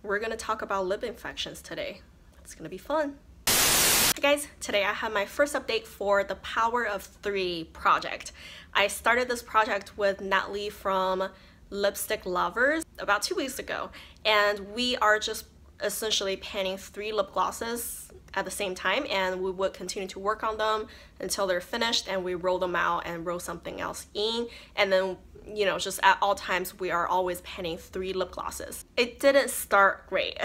we're gonna talk about lip infections today. It's gonna be fun. Hey guys, today I have my first update for the Power of 3 project. I started this project with Natalie from Lipstick Lovers about 2 weeks ago, and we are just essentially panning 3 lip glosses at the same time, and we would continue to work on them until they're finished, and we roll them out and roll something else in, and then just at all times we are always panning 3 lip glosses. It didn't start great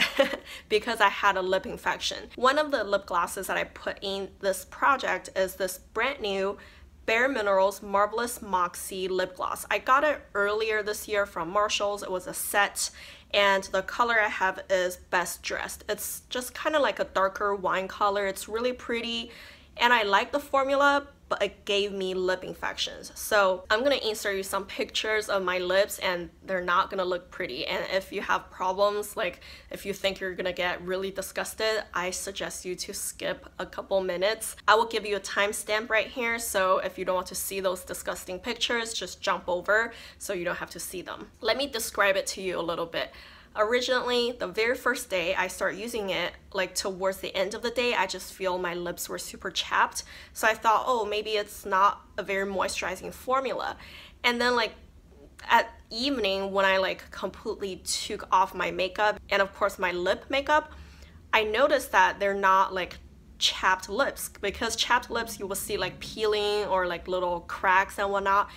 because I had a lip infection. One of the lip glosses that I put in this project is this brand new Bare Minerals Marvelous Moxie lip gloss. I got it earlier this year from Marshall's. It was a set, and the color I have is Best Dressed. It's just kind of like a darker wine color. It's really pretty, and I like the formula, but it gave me lip infections. So I'm gonna insert you some pictures of my lips, and they're not gonna look pretty. And if you have problems, like if you think you're gonna get really disgusted, I suggest you to skip a couple minutes. I will give you a timestamp right here, so if you don't want to see those disgusting pictures, just jump over so you don't have to see them. Let me describe it to you a little bit. Originally, the very first day I started using it, like towards the end of the day, I just feel my lips were super chapped. So I thought, oh, maybe it's not a very moisturizing formula. And then like at evening, when I like completely took off my makeup and of course my lip makeup, I noticed that they're not like chapped lips, because chapped lips you will see like peeling or like little cracks and whatnot.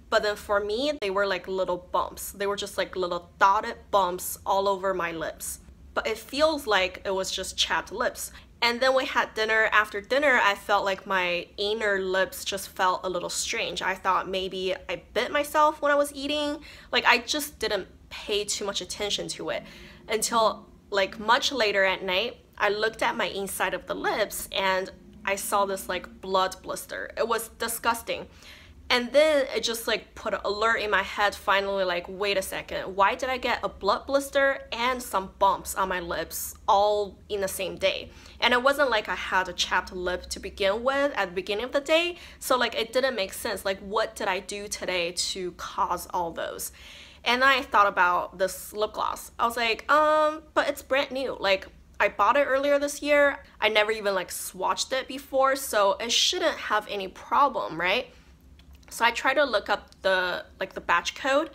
But then for me, they were like little bumps. They were just like little dotted bumps all over my lips. But it feels like it was just chapped lips. And then we had dinner. After dinner, I felt like my inner lips just felt a little strange. I thought maybe I bit myself when I was eating. Like I just didn't pay too much attention to it until like much later at night. I looked at my inside of the lips and I saw this like blood blister. It was disgusting. And then it just like put an alert in my head finally, like, wait a second, why did I get a blood blister and some bumps on my lips all in the same day? And it wasn't like I had a chapped lip to begin with at the beginning of the day, so like it didn't make sense. Like, what did I do today to cause all those? And I thought about this lip gloss. I was like, but it's brand new. Like, I bought it earlier this year. I never even like swatched it before, so it shouldn't have any problem, right? So I tried to look up the batch code,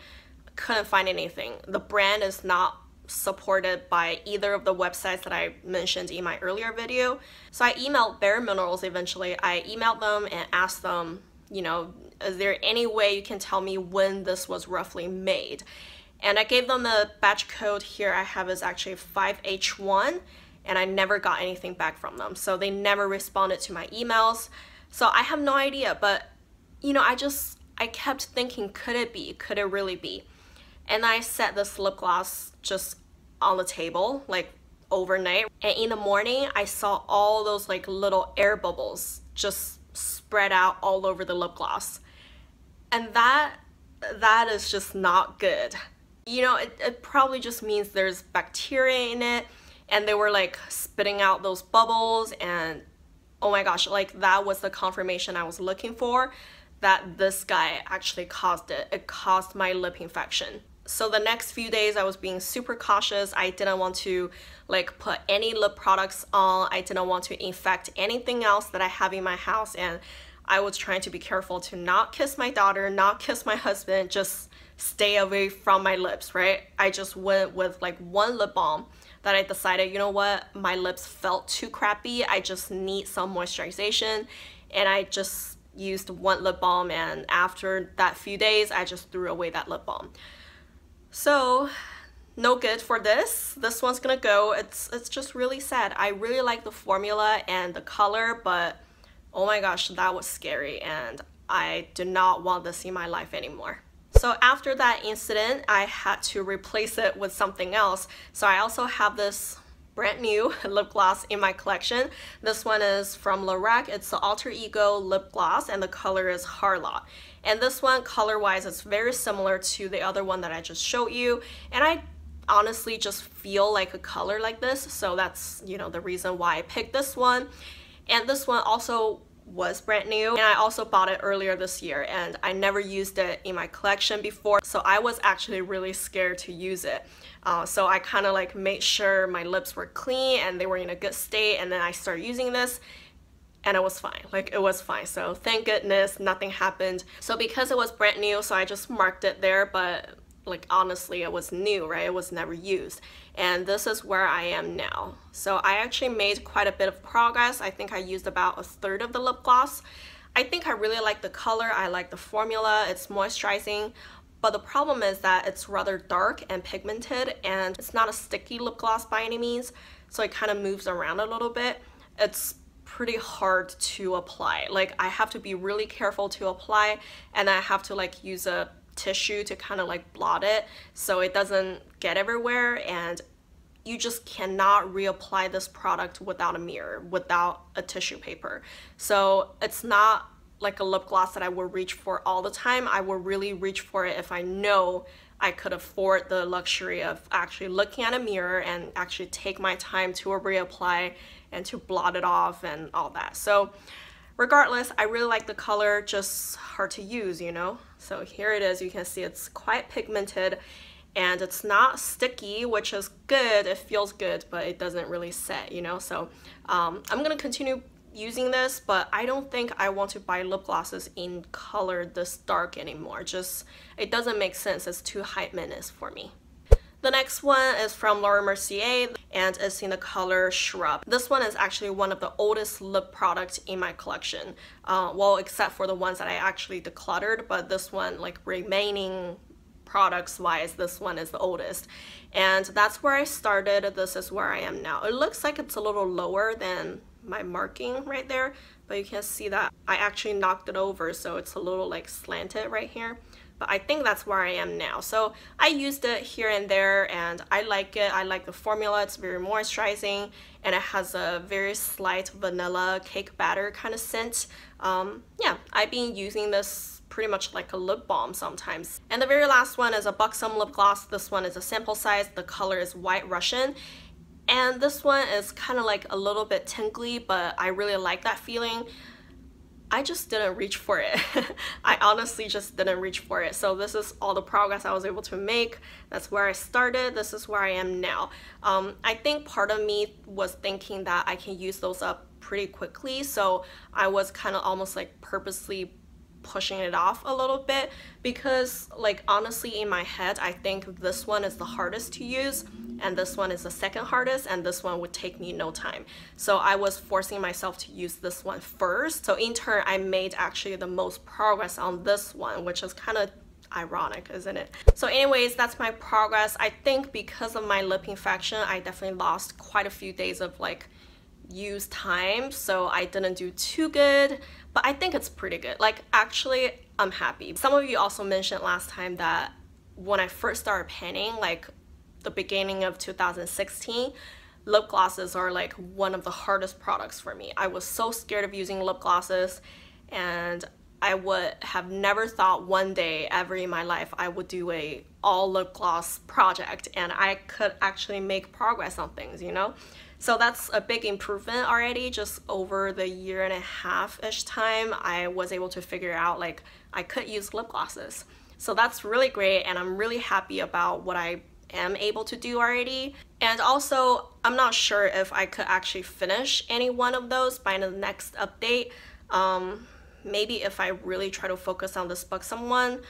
couldn't find anything. The brand is not supported by either of the websites that I mentioned in my earlier video. So I emailed Bare Minerals eventually. I emailed them and asked them, is there any way you can tell me when this was roughly made? And I gave them the batch code. Here I have is actually 5H1, and I never got anything back from them. So they never responded to my emails. So I have no idea, but I kept thinking, could it be? Could it really be? And I set this lip gloss just on the table, like overnight. And in the morning, I saw all those like little air bubbles just spread out all over the lip gloss. And that is just not good. It probably just means there's bacteria in it, and they were like spitting out those bubbles, and oh my gosh, like that was the confirmation I was looking for, that this guy actually caused it. It caused my lip infection. So the next few days I was being super cautious. I didn't want to like put any lip products on. I didn't want to infect anything else that I have in my house, and I was trying to be careful to not kiss my daughter, not kiss my husband, just stay away from my lips, right? I just went with like one lip balm that I decided, you know what, my lips felt too crappy. I just need some moisturization, and I just used one lip balm, and after that few days I just threw away that lip balm. So no good for this. This one's gonna go. It's just really sad. I really like the formula and the color, but oh my gosh, that was scary, and I do not want this in my life anymore. So after that incident, I had to replace it with something else. So I also have this brand new lip gloss in my collection. This one is from Lorac. It's the Alter Ego lip gloss, and the color is Harlot. And this one, color wise, is very similar to the other one that I just showed you, and I honestly just feel like a color like this, so that's the reason why I picked this one. And this one also was brand new, and I also bought it earlier this year, and I never used it in my collection before, so I was actually really scared to use it. So I kind of like made sure my lips were clean and they were in a good state, and then I started using this and it was fine. Like, it was fine. So thank goodness nothing happened. So because it was brand new, so I just marked it there, but like honestly it was new, right? It was never used. And this is where I am now. So I actually made quite a bit of progress. I think I used about a third of the lip gloss. I think I really like the color. I like the formula. It's moisturizing. But the problem is that it's rather dark and pigmented, and it's not a sticky lip gloss by any means. So it kind of moves around a little bit. It's pretty hard to apply. Like, I have to be really careful to apply, and I have to like use a tissue to kind of like blot it so it doesn't get everywhere, and you just cannot reapply this product without a mirror, without a tissue paper. So it's not like a lip gloss that I will reach for all the time. I will really reach for it if I know I could afford the luxury of actually looking at a mirror and actually take my time to reapply and to blot it off and all that. So regardless, I really like the color, just hard to use, you know? So here it is. You can see it's quite pigmented and it's not sticky, which is good. It feels good, but it doesn't really set, you know? So I'm gonna continue using this, but I don't think I want to buy lip glosses in color this dark anymore. Just, it doesn't make sense. It's too high maintenance for me. The next one is from Laura Mercier, and it's in the color Shrub. This one is actually one of the oldest lip products in my collection. Well, except for the ones that I actually decluttered, but this one, like remaining products wise, this one is the oldest. And that's where I started. This is where I am now. It looks like it's a little lower than my marking right there, but you can see that I actually knocked it over, so it's a little like slanted right here. But I think that's where I am now. So I used it here and there, and I like it. I like the formula. It's very moisturizing, and it has a very slight vanilla cake batter kind of scent. Yeah, I've been using this pretty much like a lip balm sometimes. And the very last one is a Buxom lip gloss. This one is a sample size. The color is White Russian. And this one is kind of like a little bit tingly, but I really like that feeling. I just didn't reach for it. I honestly just didn't reach for it. So this is all the progress I was able to make. That's where I started. This is where I am now. I think part of me was thinking that I can use those up pretty quickly. So I was kind of almost like purposely pushing it off a little bit, because like honestly in my head I think this one is the hardest to use and this one is the second hardest, and this one would take me no time. So I was forcing myself to use this one first. So in turn I made actually the most progress on this one, which is kind of ironic, isn't it? So anyways, that's my progress. I think because of my lip infection I definitely lost quite a few days of like use time, so I didn't do too good, but I think it's pretty good. Like, actually I'm happy. Some of you also mentioned last time that when I first started panning, like the beginning of 2016, lip glosses are like one of the hardest products for me. I was so scared of using lip glosses, and I would have never thought one day ever in my life I would do a all lip gloss project and I could actually make progress on things, you know? So that's a big improvement already. Just over the 1.5-ish time, I was able to figure out like I could use lip glosses. So that's really great, and I'm really happy about what I am able to do already. And also, I'm not sure if I could actually finish any one of those by the next update. Maybe if I really try to focus on this Buxom one,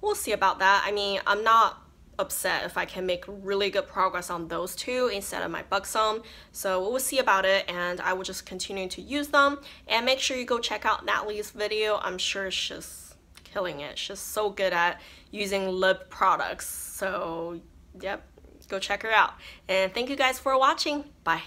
we'll see about that. I mean, I'm not upset if I can make really good progress on those two instead of my Buxom. So we'll see about it, and I will just continue to use them. And make sure you go check out Natalie's video. I'm sure she's killing it. She's so good at using lip products. So yep, go check her out. And thank you guys for watching. Bye.